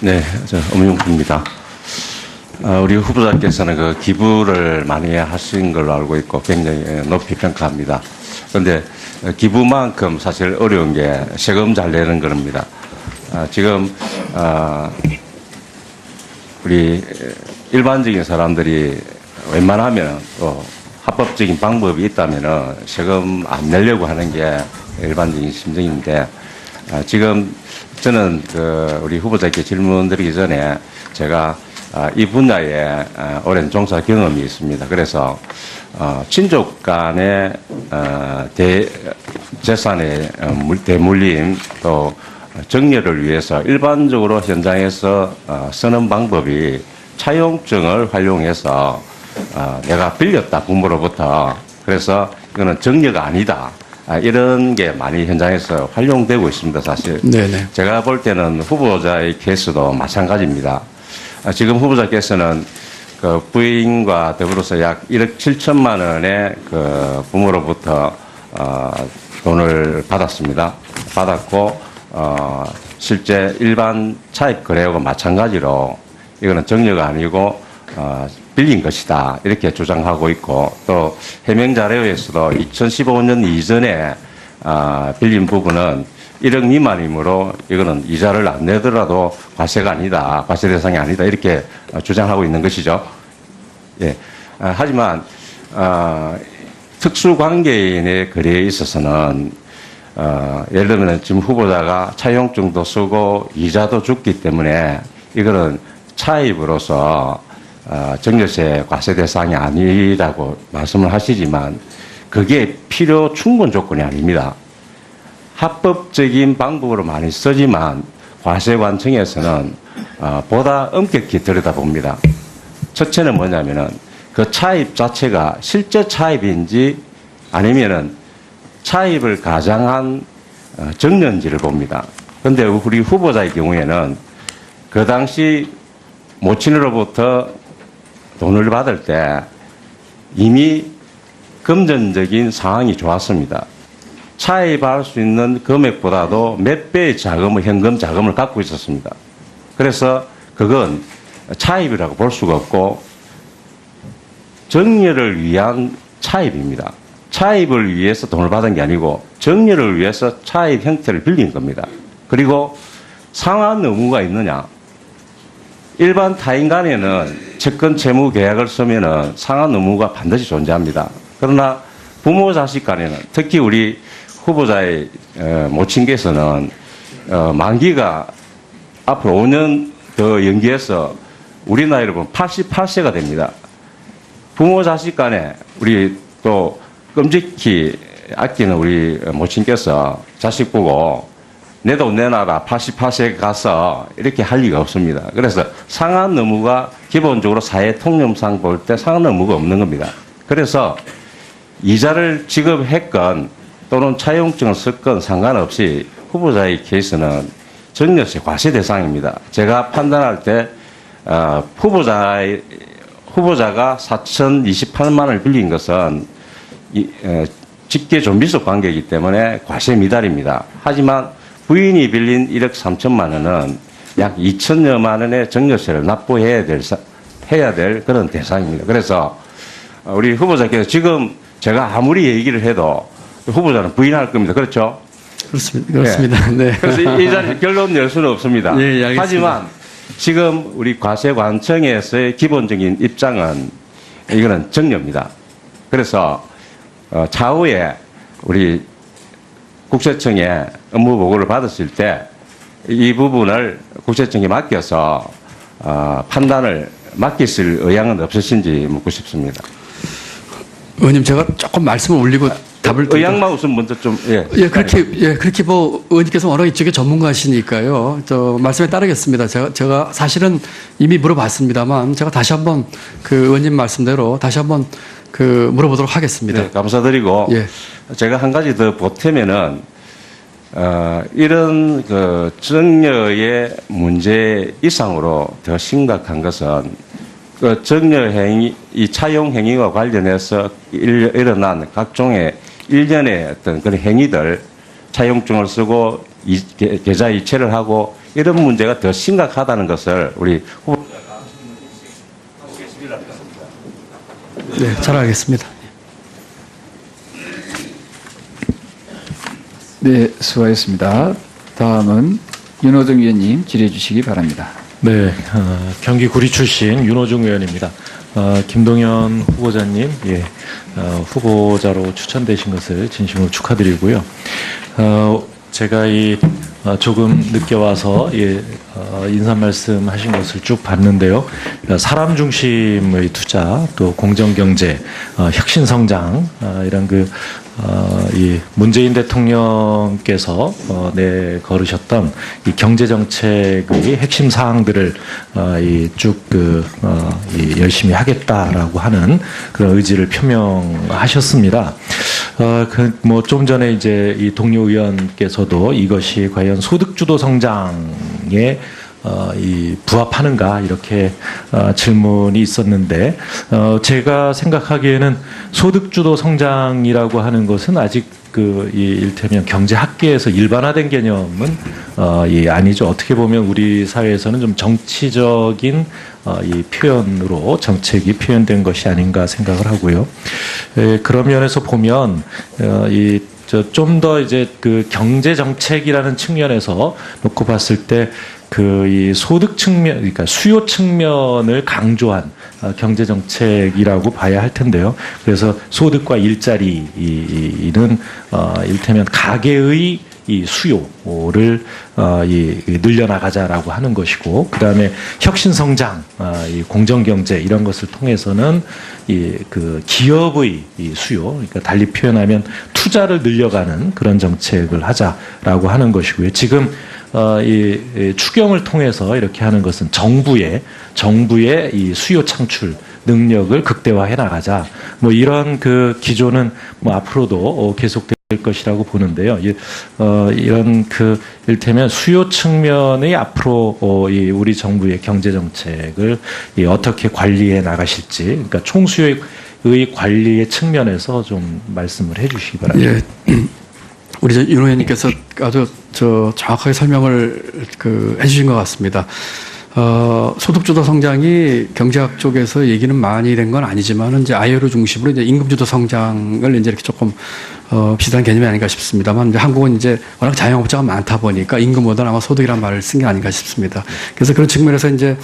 네, 저 엄용구입니다. 우리 후보자께서는 그 기부를 많이 하신 걸로 알고 있고 굉장히 높이 평가합니다. 그런데 기부만큼 사실 어려운 게 세금 잘 내는 겁니다. 지금 우리 일반적인 사람들이 웬만하면 또 합법적인 방법이 있다면 세금 안 내려고 하는 게 일반적인 심정인데 지금 저는 우리 후보자께 질문 드리기 전에 제가 이 분야에 오랜 종사 경험이 있습니다. 그래서 친족 간의 재산의 대물림 또 정리를 위해서 일반적으로 현장에서 쓰는 방법이 차용증을 활용해서 내가 빌렸다 부모로부터 그래서 이거는 정리가 아니다. 이런 게 많이 현장에서 활용되고 있습니다, 사실. 네네. 제가 볼 때는 후보자의 케이스도 마찬가지입니다. 지금 후보자께서는 그 부인과 더불어서 약 1억 7천만 원의 그 부모로부터 돈을 받았습니다. 받았고, 실제 일반 차입 거래하고 마찬가지로 이거는 정려가 아니고, 빌린 것이다. 이렇게 주장하고 있고, 또 해명 자료에서도 2015년 이전에 빌린 부분은 1억 미만이므로 이거는 이자를 안 내더라도 과세가 아니다. 과세 대상이 아니다. 이렇게 주장하고 있는 것이죠. 예. 하지만 특수관계인의 거래에 있어서는 예를 들면 지금 후보자가 차용증도 쓰고 이자도 줬기 때문에 이거는 차입으로서 증여세 과세 대상이 아니라고 말씀을 하시지만 그게 필요 충분 조건이 아닙니다. 합법적인 방법으로 많이 쓰지만 과세관청에서는 보다 엄격히 들여다봅니다. 첫째는 뭐냐면은 그 차입 자체가 실제 차입인지 아니면은 차입을 가장한 정년지를 봅니다. 그런데 우리 후보자의 경우에는 그 당시 모친으로부터 돈을 받을 때 이미 금전적인 상황이 좋았습니다. 차입할 수 있는 금액보다도 몇 배의 자금을, 현금 자금을 갖고 있었습니다. 그래서 그건 차입이라고 볼 수가 없고 정리를 위한 차입입니다. 차입을 위해서 돈을 받은 게 아니고 정리를 위해서 차입 형태를 빌린 겁니다. 그리고 상환 의무가 있느냐? 일반 타인 간에는 채권 채무 계약을 쓰면은 상환 의무가 반드시 존재합니다. 그러나 부모 자식 간에는 특히 우리 후보자의 모친께서는 만기가 앞으로 5년 더 연기해서 우리 나이로 보면 88세가 됩니다. 부모 자식 간에 우리 또 끔찍히 아끼는 우리 모친께서 자식 보고 내 돈 내놔라 88세 가서 이렇게 할 리가 없습니다. 그래서 상환 의무가 기본적으로 사회 통념상 볼 때 상환 의무가 없는 겁니다. 그래서 이자를 지급했건 또는 차용증을 썼건 상관없이 후보자의 케이스는 증여세 과세 대상입니다. 제가 판단할 때 후보자가 4,028만 원을 빌린 것은 직계 좀비속 관계이기 때문에 과세 미달입니다. 하지만 부인이 빌린 1억 3천만 원은 약 2천여만 원의 증여세를 납부해야 될 그런 대상입니다. 그래서 우리 후보자께서 지금 제가 아무리 얘기를 해도 후보자는 부인할 겁니다. 그렇죠? 그렇습니다. 네. 그래서 이 자리 결론 낼 수는 없습니다. 네, 알겠습니다. 하지만 지금 우리 과세관청에서의 기본적인 입장은 이거는 정려입니다. 그래서 차후에 우리 국세청에 업무 보고를 받았을 때 이 부분을 국세청에 맡겨서 판단을 맡기실 의향은 없으신지 묻고 싶습니다. 의원님, 제가 조금 말씀을 올리고 답을 의향만 우선 먼저 좀 그렇게 뭐 의원님께서 워낙 이쪽에 전문가시니까요. 저 말씀에 따르겠습니다. 제가 사실은 이미 물어봤습니다만 제가 다시 한번 그 의원님 말씀대로 다시 한번 물어보도록 하겠습니다. 네, 감사드리고 예. 제가 한 가지 더 보태면은 이런 그 정려의 문제 이상으로 더 심각한 것은 그 정려 행위, 이 차용 행위와 관련해서 일어난 각종의 일련의 어떤 그런 행위들, 차용증을 쓰고 계좌 이체를 하고 이런 문제가 더 심각하다는 것을 우리 후보자가 하고 계시리라 믿습니다. 네, 잘 알겠습니다. 네, 수고하셨습니다. 다음은 윤호중 위원님 질의해 주시기 바랍니다. 네, 경기 구리 출신 윤호중 의원입니다. 김동연 후보자님, 예, 후보자로 추천되신 것을 진심으로 축하드리고요. 제가 조금 늦게 와서 인사 말씀하신 것을 쭉 봤는데요. 사람 중심의 투자, 또 공정 경제, 혁신 성장 이런 이 문재인 대통령께서 내걸으셨던 이 경제 정책의 핵심 사항들을 열심히 하겠다라고 하는 그런 의지를 표명하셨습니다. 좀 전에 이제 이 동료 의원께서도 이것이 과연 소득주도 성장에 부합하는가 이렇게 질문이 있었는데 제가 생각하기에는 소득주도 성장이라고 하는 것은 아직 일테면 경제학계에서 일반화된 개념은 아니죠. 어떻게 보면 우리 사회에서는 좀 정치적인 이 표현으로 정책이 표현된 것이 아닌가 생각을 하고요. 그런 면에서 보면 좀 더 이제 경제 정책이라는 측면에서 놓고 봤을 때 이 소득 측면, 그러니까 수요 측면을 강조한 경제 정책이라고 봐야 할 텐데요. 그래서 소득과 일자리는 일테면 가계의 이 수요를 늘려나가자라고 하는 것이고, 그 다음에 혁신 성장, 이 공정 경제 이런 것을 통해서는 기업의 이 수요, 그러니까 달리 표현하면 투자를 늘려가는 그런 정책을 하자라고 하는 것이고요. 지금 이 추경을 통해서 이렇게 하는 것은 정부의 이 수요 창출 능력을 극대화해 나가자. 이런 기조는 앞으로도 계속될 것이라고 보는데요. 이런 일테면 수요 측면의 앞으로 우리 정부의 경제 정책을 어떻게 관리해 나가실지, 그러니까 총수요의 관리의 측면에서 좀 말씀을 해주시기 바랍니다. 예. 우리 윤 의원님께서 아주 정확하게 설명을 해주신 것 같습니다. 소득주도 성장이 경제학 쪽에서 얘기는 많이 된 건 아니지만 이제 ILO 중심으로 이제 임금주도 성장을 이제 이렇게 조금 비슷한 개념이 아닌가 싶습니다만, 이제 한국은 이제 워낙 자영업자가 많다 보니까 임금보다는 아마 소득이란 말을 쓴 게 아닌가 싶습니다. 그래서 그런 측면에서 이제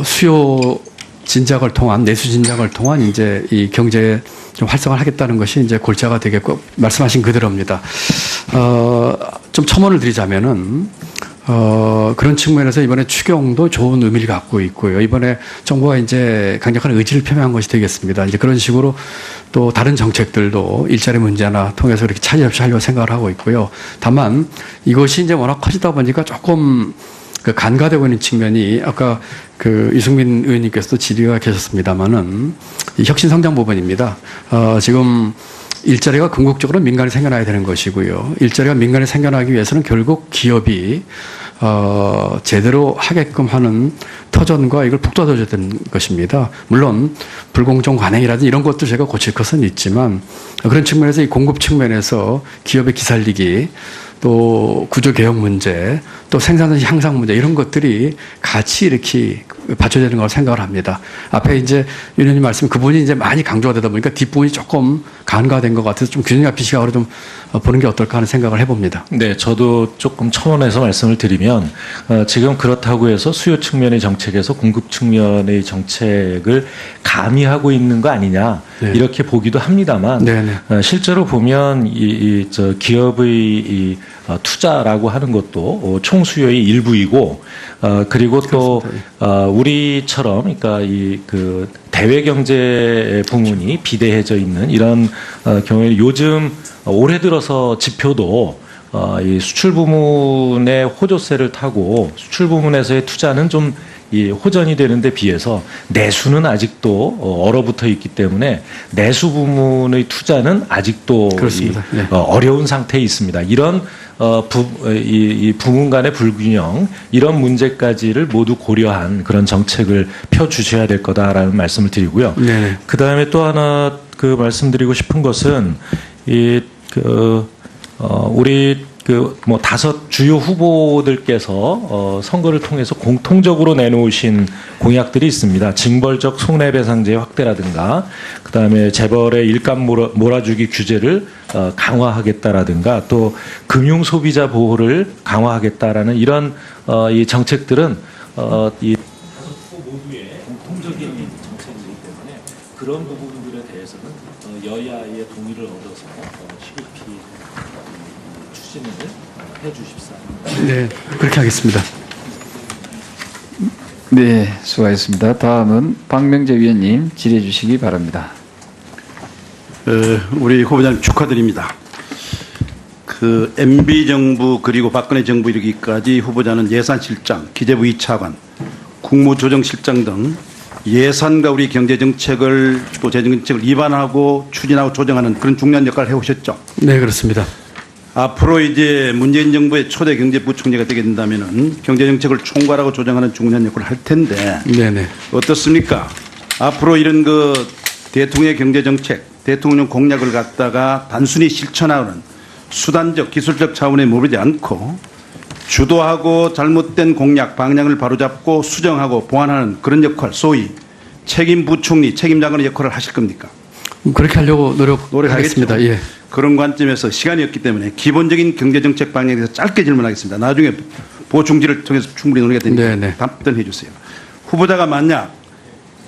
수요 진작을 통한, 내수 진작을 통한 이제 이 경제에 좀 활성화를 하겠다는 것이 이제 골자가 되겠고, 말씀하신 그대로입니다. 좀 첨언을 드리자면은, 그런 측면에서 이번에 추경도 좋은 의미를 갖고 있고요. 이번에 정부가 이제 강력한 의지를 표명한 것이 되겠습니다. 이제 그런 식으로 또 다른 정책들도 일자리 문제나 통해서 이렇게 차질 없이 하려고 생각을 하고 있고요. 다만 이것이 이제 워낙 커지다 보니까 조금 간과되고 있는 측면이, 아까 유승민 의원님께서도 질의가 계셨습니다만은 이 혁신 성장 부분입니다. 지금 일자리가 궁극적으로 민간에 생겨나야 되는 것이고요. 일자리가 민간에 생겨나기 위해서는 결국 기업이 제대로 하게끔 하는 터전과 이걸 북돋아줘야 되는 것입니다. 물론 불공정 관행이라든지 이런 것도 제가 고칠 것은 있지만, 그런 측면에서 이 공급 측면에서 기업의 기살리기, 또 구조개혁 문제, 또 생산성 향상 문제, 이런 것들이 같이 이렇게 받쳐야 되는 거라고 생각을 합니다. 앞에 이제 윤 의원님 말씀 그 부분이 이제 많이 강조가 되다 보니까 뒷부분이 조금 간과된 것 같아서 좀 균형 잡힌 시각으로 좀 보는 게 어떨까 하는 생각을 해봅니다. 네, 저도 조금 첨언해서 말씀을 드리면, 지금 그렇다고 해서 수요 측면의 정책에서 공급 측면의 정책을 가미하고 있는 거 아니냐, 네. 이렇게 보기도 합니다만, 실제로 보면 기업의 투자라고 하는 것도 총수요의 일부이고, 그리고 또 우리처럼, 그러니까 대외 경제 부문이 비대해져 있는 이런 경우에 요즘 올해 들어서 지표도 이 수출 부문의 호조세를 타고 수출 부문에서의 투자는 좀 호전이 되는데 비해서 내수는 아직도 얼어붙어 있기 때문에 내수 부문의 투자는 아직도 어려운 상태에 있습니다. 이런 이 부문 간의 불균형, 이런 문제까지를 모두 고려한 그런 정책을 펴주셔야 될 거다라는 말씀을 드리고요. 네. 그 다음에 또 하나 말씀드리고 싶은 것은 우리 그 뭐 5 주요 후보들께서 선거를 통해서 공통적으로 내놓으신 공약들이 있습니다. 징벌적 손해배상제 확대라든가, 그 다음에 재벌의 일감 몰아주기 규제를 강화하겠다라든가, 또 금융 소비자 보호를 강화하겠다라는 이런 이 정책들은 이 5 후보 모두의 공통적인 정책이기 때문에 그런 부분들에 대해서는 여야의 동의를 얻어서 시급히 추진을 해 주십사. 네, 그렇게 하겠습니다. 네, 수고하셨습니다. 다음은 박명재 위원님 질의해 주시기 바랍니다. 우리 후보자님 축하드립니다. 그 MB 정부 그리고 박근혜 정부 이르기까지 후보자는 예산실장, 기재부 2차관, 국무조정실장 등 예산과 우리 경제정책을 또 재정정책을 입안하고 추진하고 조정하는 그런 중요한 역할을 해오셨죠. 네, 그렇습니다. 앞으로 이제 문재인 정부의 초대 경제부총리가 되게 된다면은 경제정책을 총괄하고 조정하는 중요한 역할을 할 텐데 네네. 어떻습니까? 앞으로 이런 그 대통령의 경제정책, 대통령 공약을 갖다가 단순히 실천하는 수단적, 기술적 차원에 머무르지 않고 주도하고 잘못된 공약, 방향을 바로잡고 수정하고 보완하는 그런 역할, 소위 책임 부총리, 책임 장관의 역할을 하실 겁니까? 그렇게 하려고 노력하겠습니다. 노력하겠죠. 예. 그런 관점에서 시간이 없기 때문에 기본적인 경제정책 방향에 대해서 짧게 질문하겠습니다. 나중에 보충지를 통해서 충분히 논의가 되니까 네네. 답변해 주세요. 후보자가 만약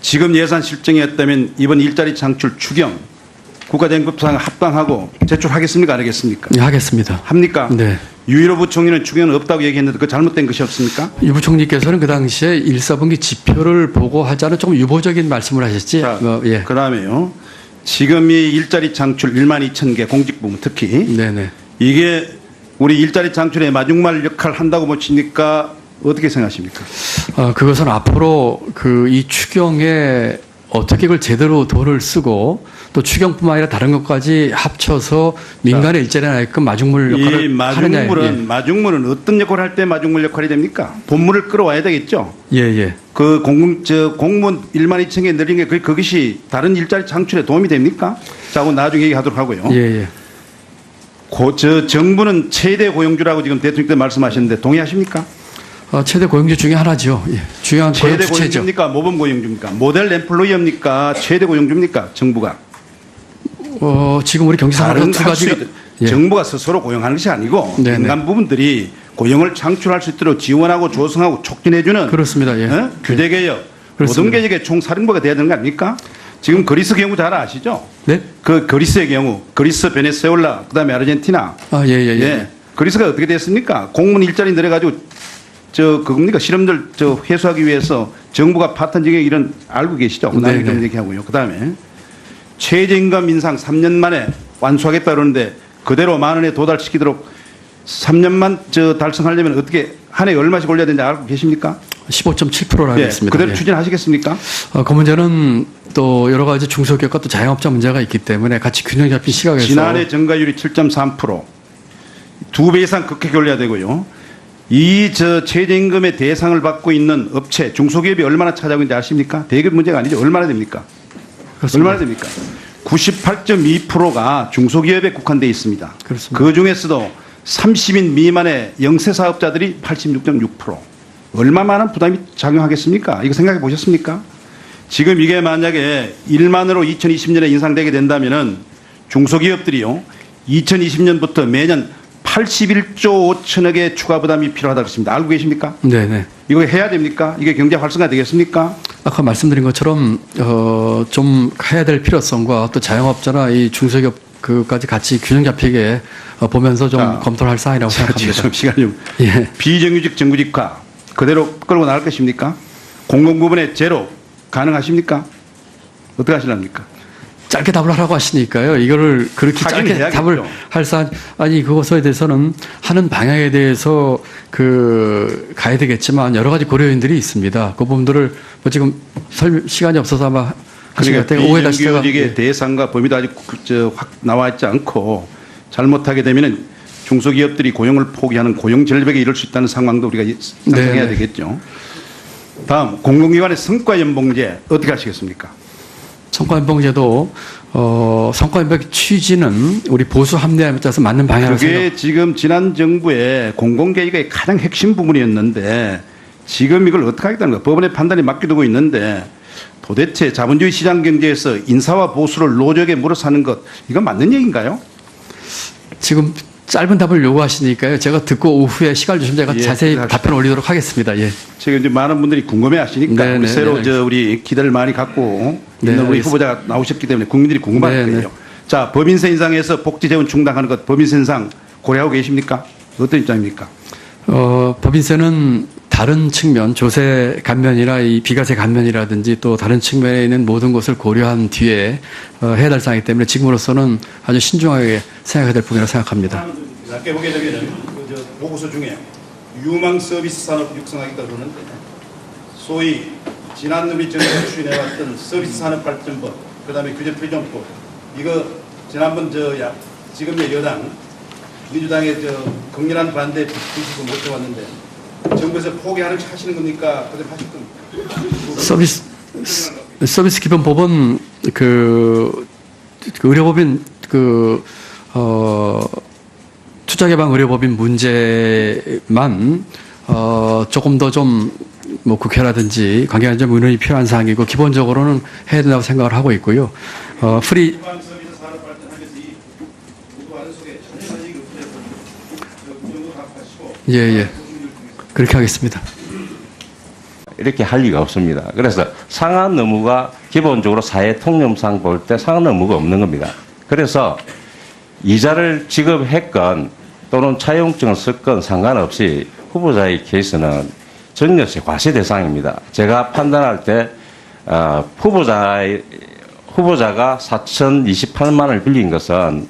지금 예산 실정이었다면 이번 일자리 창출 추경 국가대응급상 합당하고 제출하겠습니까? 안 하겠습니까? 예, 하겠습니다. 합니까? 네. 유일호 부총리는 추경은 없다고 얘기했는데 그 잘못된 것이 없습니까? 유 부총리께서는 그 당시에 1사분기 지표를 보고 하자는 좀 유보적인 말씀을 하셨지. 자, 예. 그다음에요. 지금 이 일자리 창출 1만 2천 개 공직부문 특히 네네. 이게 우리 일자리 창출에 마중말 역할 한다고 보십니까? 어떻게 생각하십니까? 그것은 앞으로 이 추경에 어떻게 그걸 제대로 돈을 쓰고 또 추경뿐만 아니라 다른 것까지 합쳐서 민간의 일자리나 하게끔 마중물 역할을 이 하느냐. 마중물은 어떤 역할을 할 때 마중물 역할이 됩니까? 본물을 끌어와야 되겠죠. 예. 그 공무원 1만 2천 개 늘린 게 그것이 다른 일자리 창출에 도움이 됩니까? 자고 나중에 얘기하도록 하고요. 예. 정부는 최대 고용주라고 지금 대통령께서 말씀하셨는데 동의하십니까? 최대 고용주 중에 하나죠. 예. 중요한 고용 최대 주체죠. 고용주입니까? 모범 고용주입니까? 모델 엠플로이입니까? 최대 고용주입니까? 정부가. 지금 우리 경제상황은 다른 두 가지가 정부가 스스로 고용하는 것이 아니고 네네. 민간 부분들이 고용을 창출할 수 있도록 지원하고 조성하고 촉진해주는 그렇습니다. 예. 규제개혁, 그렇습니다. 노동개혁의 총사령부가 돼야 되는 거 아닙니까? 지금 그리스 경우 잘 아시죠? 네? 그 그리스의 경우 그리스, 베네수엘라, 그다음에 아르헨티나. 예. 그리스가 어떻게 됐습니까? 공무원 일자리 늘어가지고 그겁니까? 실업들 해소하기 위해서 정부가 파탄 정책 이런 알고 계시죠? 나중에 좀 얘기하고요. 그다음에 최저임금 인상 3년 만에 완수하겠다 그러는데 그대로 10,000원에 도달시키도록 3년만 달성하려면 어떻게 한 해에 얼마씩 올려야 되는지 알고 계십니까? 15.7%로 하겠습니다. 그대로 추진하시겠습니까? 그 문제는 또 여러 가지 중소기업과 또 자영업자 문제가 있기 때문에 같이 균형 잡힌 시각에서 지난해 증가율이 7.3%, 2배 이상 급격히 올려야 되고요. 이 최저임금의 대상을 받고 있는 업체, 중소기업이 얼마나 차지하고 있는지 아십니까? 대기업 문제가 아니죠. 얼마나 됩니까? 그렇습니다. 얼마나 됩니까? 98.2%가 중소기업에 국한되어 있습니다. 그렇습니다. 그 중에서도 30인 미만의 영세 사업자들이 86.6%. 얼마만한 부담이 작용하겠습니까? 이거 생각해 보셨습니까? 지금 이게 만약에 1만으로 2020년에 인상되게 된다면은 중소기업들이요, 2020년부터 매년 81조 5천억의 추가 부담이 필요하다고 했습니다. 알고 계십니까? 네네. 이거 해야 됩니까? 이게 경제 활성화 되겠습니까? 아까 말씀드린 것처럼 좀 해야 될 필요성과 또 자영업자나 이 중소기업 그까지 같이 균형 잡히게 보면서 좀 검토를 할 사안이라고 생각합니다. 좀 시간 좀. 예. 비정규직 정규직화 그대로 끌고 나갈 것입니까? 공공부문의 제로 가능하십니까? 어떻게 하실랍니까? 짧게 답을 하라고 하시니까요. 이거를 그렇게 하긴 짧게 해야겠죠. 답을 할 사안 아니 그것에 대해서는 하는 방향에 대해서 가야 되겠지만 여러 가지 고려인들이 있습니다. 그 부분들을 지금 시간이 없어서 아마 하신 것 같아요. 오해 다시 제가 비정규직의 대상과 범위도 아직 확 나와 있지 않고 잘못하게 되면은 중소기업들이 고용을 포기하는 고용 절벽에 이를 수 있다는 상황도 우리가 상상해야 되겠죠. 다음 공공기관의 성과 연봉제 어떻게 하시겠습니까? 성과연봉제도 성과임박 취지는 우리 보수 합리화에 따라서 맞는 방향을 그게 지금 지난 정부의 공공개혁의 가장 핵심 부분이었는데 지금 이걸 어떻게 하겠다는 거야. 법원의 판단이 맡겨두고 있는데 도대체 자본주의 시장 경제에서 인사와 보수를 노적에 물어사는 것 이건 맞는 얘기인가요? 지금 짧은 답을 요구하시니까요. 제가 듣고 오후에 시간을 주시면 제가 예, 자세히 그렇습니다. 답변 올리도록 하겠습니다. 예. 지금 이제 많은 분들이 궁금해하시니까 네, 우리 네, 새로 네, 우리 기대를 많이 갖고 네, 있는 우리 알겠습니다. 후보자가 나오셨기 때문에 국민들이 궁금할 네, 거예요. 네. 자, 법인세 인상에서 복지 재원 충당하는 것 법인세 인상 고려하고 계십니까? 어떤 입장입니까? 법인세는 다른 측면, 조세 감면이나 이 비과세 감면이라든지 또 다른 측면에 있는 모든 것을 고려한 뒤에 해야 될 사항이기 때문에 지금으로서는 아주 신중하게 생각해야 될 부분이라고 생각합니다. 낮게 보게 되면은 그 보고서 중에 유망 서비스 산업 육성하겠다 그러는데 소위 지난놈이 정부가 추진해왔던 서비스 산업 발전법, 그다음에 규제 표정법 이거 지난번 지금의 여당 민주당의 극렬한 반대 비시고 못 해왔는데 정부에서 포기하시는 겁니까? 그대로 하실 겁니까? 서비스 기본법은 그 의료법인 투자개방 의료법인 문제만 조금 더 좀 뭐 국회라든지 관계한 점 의논이 필요한 사항이고 기본적으로는 해야 된다고 생각을 하고 있고요. 프리 유망 서비스 산업 발전하면서 이 구도하는 속에 전혀 사직이 없어서 정부 답하시고 예. 그렇게 하겠습니다. 이렇게 할 리가 없습니다. 그래서 상한 의무가 기본적으로 사회 통념상 볼 때 상한 의무가 없는 겁니다. 그래서 이자를 지급했건 또는 차용증을 썼건 상관없이 후보자의 케이스는 전여세 과세 대상입니다. 제가 판단할 때 후보자가 4,028만 원을 빌린 것은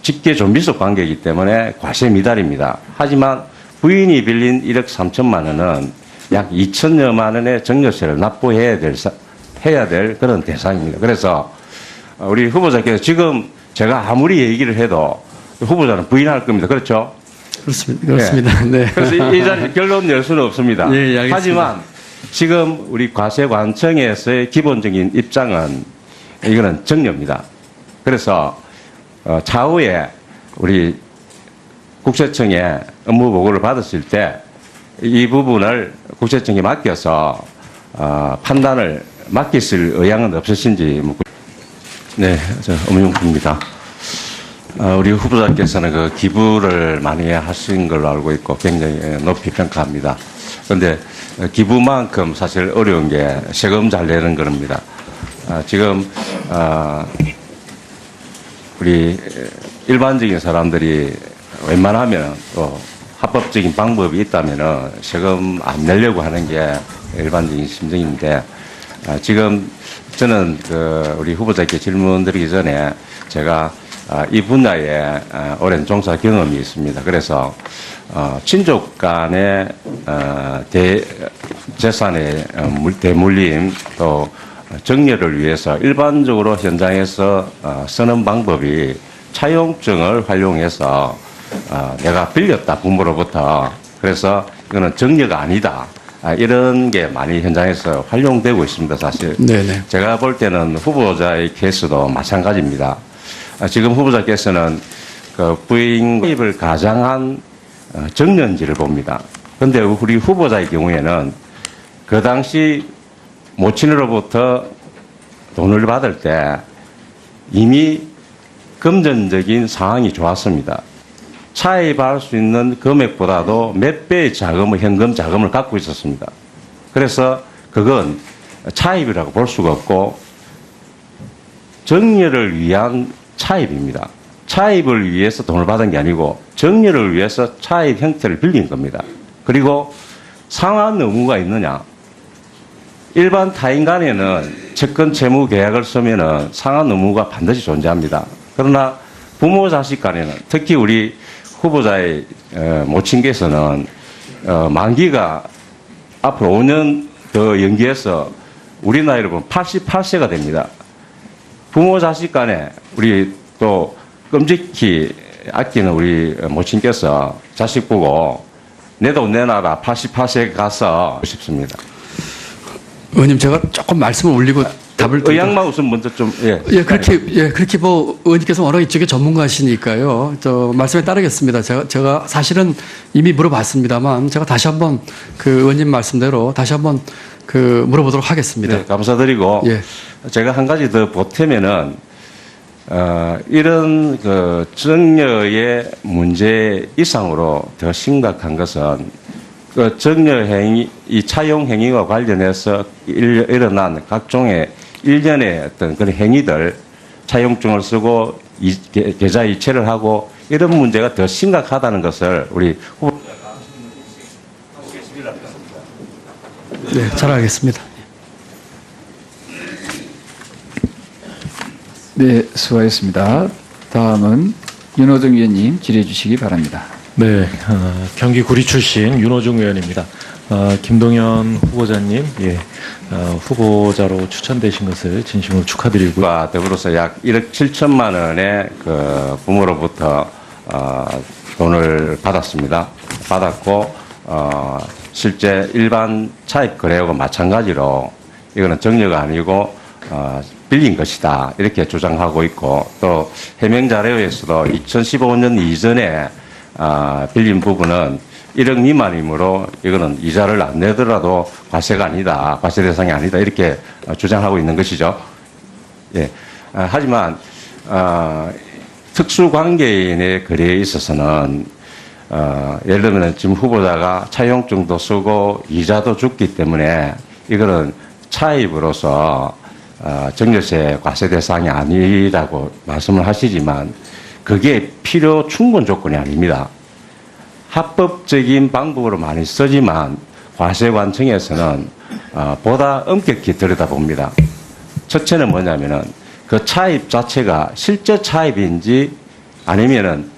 직계 좀비속 관계이기 때문에 과세 미달입니다. 하지만 부인이 빌린 1억 3천만 원은 약 2천여만 원의 증여세를 납부해야 될 그런 대상입니다. 그래서 우리 후보자께서 지금 제가 아무리 얘기를 해도 후보자는 부인할 겁니다. 그렇죠? 그렇습니다. 네. 그래서 이 자리 결론 낼 수는 없습니다. 예, 알겠습니다. 하지만 지금 우리 과세관청에서의 기본적인 입장은 이거는 정려입니다. 그래서 차후에 우리 국세청에 업무 보고를 받았을 때 이 부분을 국세청에 맡겨서 판단을 맡겼을 의향은 없으신지 묻고. 네, 저 엄용구입니다. 우리 후보자께서는 그 기부를 많이 하신 걸로 알고 있고 굉장히 높이 평가합니다. 그런데 기부만큼 사실 어려운 게 세금 잘 내는 겁니다. 지금 우리 일반적인 사람들이 웬만하면 또 합법적인 방법이 있다면은 세금 안 내려고 하는 게 일반적인 심정인데 지금 저는 우리 후보자께 질문 드리기 전에 제가 이 분야에 오랜 종사 경험이 있습니다. 그래서 친족 간의 재산의 대물림 또 정리를 위해서 일반적으로 현장에서 쓰는 방법이 차용증을 활용해서 내가 빌렸다 부모로부터 그래서 이거는 정리가 아니다. 이런 게 많이 현장에서 활용되고 있습니다. 사실 네네. 제가 볼 때는 후보자의 케이스도 마찬가지입니다. 지금 후보자께서는 그 부인입을 가장한 정년지를 봅니다. 그런데 우리 후보자의 경우에는 그 당시 모친으로부터 돈을 받을 때 이미 금전적인 상황이 좋았습니다. 차입할 수 있는 금액보다도 몇 배의 자금을, 현금 자금을 갖고 있었습니다. 그래서 그건 차입이라고 볼 수가 없고 정리를 위한 차입입니다. 차입을 위해서 돈을 받은 게 아니고 정리를 위해서 차입 형태를 빌린 겁니다. 그리고 상한 의무가 있느냐? 일반 타인 간에는 채권 채무 계약을 쓰면은 상한 의무가 반드시 존재합니다. 그러나 부모 자식 간에는 특히 우리 후보자의 모친께서는 만기가 앞으로 5년 더 연기해서 우리 나이로 보면 88세가 됩니다. 부모 자식 간에 우리 또 끔찍히 아끼는 우리 모친께서 자식 보고 내 돈 내놔라 88세 가서 싶습니다. 의원님 제가 조금 말씀을 올리고 답을 의향만 우선 먼저 좀 그렇게 뭐 의원님께서 워낙 이쪽에 전문가시니까요. 말씀에 따르겠습니다. 제가 사실은 이미 물어봤습니다만 제가 다시 한번 그 의원님 말씀대로 다시 한번 그 물어보도록 하겠습니다. 네, 감사드리고 예. 제가 한 가지 더 보태면은 이런 그 정려의 문제 이상으로 더 심각한 것은 그 정려 행위, 이 차용 행위와 관련해서 일어난 각종의 일련의 어떤 그런 행위들, 차용증을 쓰고 계좌 이체를 하고 이런 문제가 더 심각하다는 것을 우리 후보자가 하고 계시리라 믿습니다. 네, 잘 알겠습니다. 네, 수고하셨습니다. 다음은 윤호정 위원님 질의해 주시기 바랍니다. 네, 경기 구리 출신 윤호중 의원입니다. 김동연 후보자님, 후보자로 추천되신 것을 진심으로 축하드리고요. 와 더불어서 약 1억 7천만 원의 그 부모로부터 돈을 받았습니다. 받았고 실제 일반 차입 거래하고 마찬가지로 이거는 정려가 아니고 빌린 것이다 이렇게 주장하고 있고 또 해명 자료에서도 2015년 이전에 빌린 부분은 1억 미만이므로 이거는 이자를 안 내더라도 과세가 아니다, 과세 대상이 아니다 이렇게 주장하고 있는 것이죠. 예. 하지만 특수관계인의 거래에 있어서는 예를 들면 지금 후보자가 차용증도 쓰고 이자도 줬기 때문에 이거는 차입으로서 정려세 과세 대상이 아니라고 말씀을 하시지만 그게 필요 충분 조건이 아닙니다. 합법적인 방법으로 많이 쓰지만 과세관청에서는 보다 엄격히 들여다봅니다. 첫째는 뭐냐면은 그 차입 자체가 실제 차입인지 아니면은